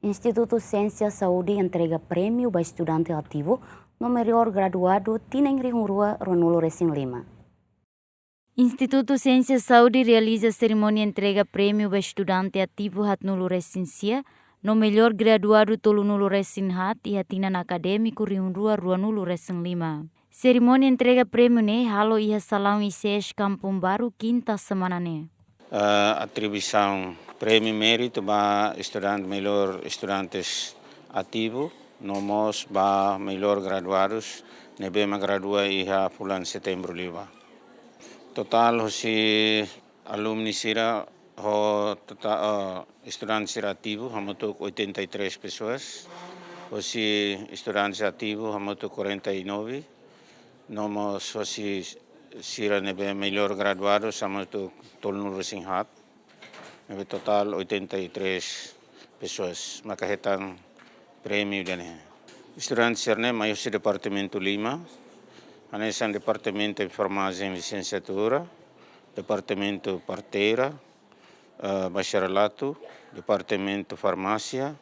Instituto Ciência Saúde entrega prêmio para estudante ativo no melhor graduado Tineng Rihurua Ronulo Racing Lima. Instituto Ciência Saúde realiza cerimônia entrega prêmio para estudante ativo Hatnulo Recensia no melhor graduado Tolunulo Racing Hat e hatinan acadêmico Rihurua Ruanulo Racing Lima. Cerimônia entrega prêmio ne halo iha salão ICS Kampung Baru quinta semana ne. Atribuição prêmio mérito para estudantes ativo, nomos para melhor graduados, nebema gradua iha bulan setembro liba. Total si alumni sira total estudantes ativo hamutuk 83 pessoas, si estudantes ativo hamutuk 49, nomos si sira nebe melhor graduados hamutuk tolno Racing Hat, nebe total 83 pessoas, makahetang prêmio dene. Estudantes sirne maior si departamento Lima, anesan departamento de farmácia e licenciatura, departamento parteira, bacharelato, departamento farmácia,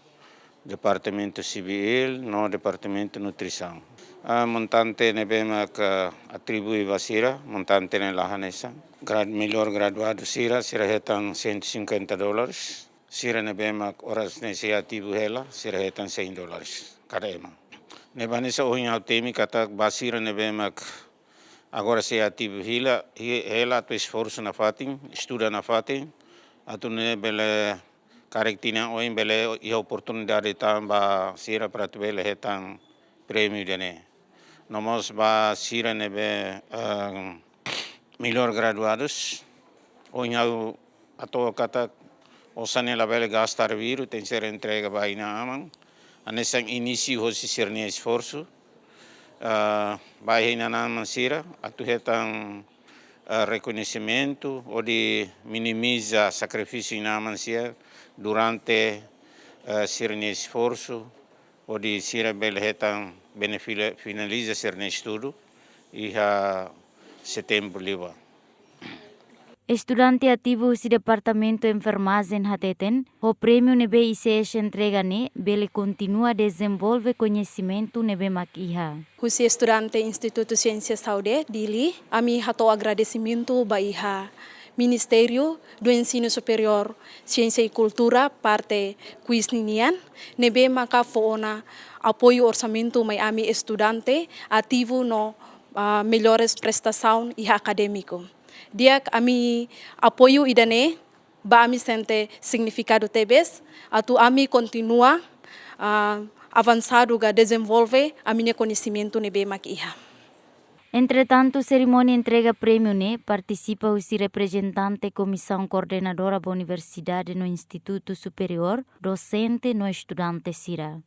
departamento civil, no departamento nutrição. Montante nebema que atribui vasira, montante ne lahanesa. Melhor graduado sira retan $150. Sira nebema horas nesse ativo hela, retan $100 cada ema. Nebanesa ohinha temi kata basira nebema agora se ativo hela tu esforço na fatin, estuda na fatin, atu ne bele karektina oin bele e oportunidade tamba sira para tu bele hetan prêmio dene. Nomos ba sira nebe melhor graduados, ohinha ato kata osane la bele gastar viru tem ser entrega ba ina amang. Anesang início hoje sirnia esforço, vai na mansira, atu hetang reconhecimento ou de minimiza sacrifício na mansia durante sirnia esforço ou de sira bel hetang finaliza sirnia estudo e setembro liba. Estudante ativo si departamento enfermagem hateten, o prêmio nebe ICS entrega ne, bele continua desenvolve conhecimento nebe makiha. Husi estudante Instituto Ciência Saúde, Dili, ami hato agradecimento baiha Ministério do Ensino Superior, Ciência e Cultura, parte Quisninian, nebe maka foona apoio orçamento mai ami estudante ativo no melhores prestação e acadêmico. Dia ami apoio idane ba ami sente significado tebes atu ami continua avançado ga desenvolve a minha conhecimento nebe makiha. Entretanto, cerimônia entrega prêmio ne participa o representante comissão coordenadora da universidade no Instituto Superior, docente no estudante sira.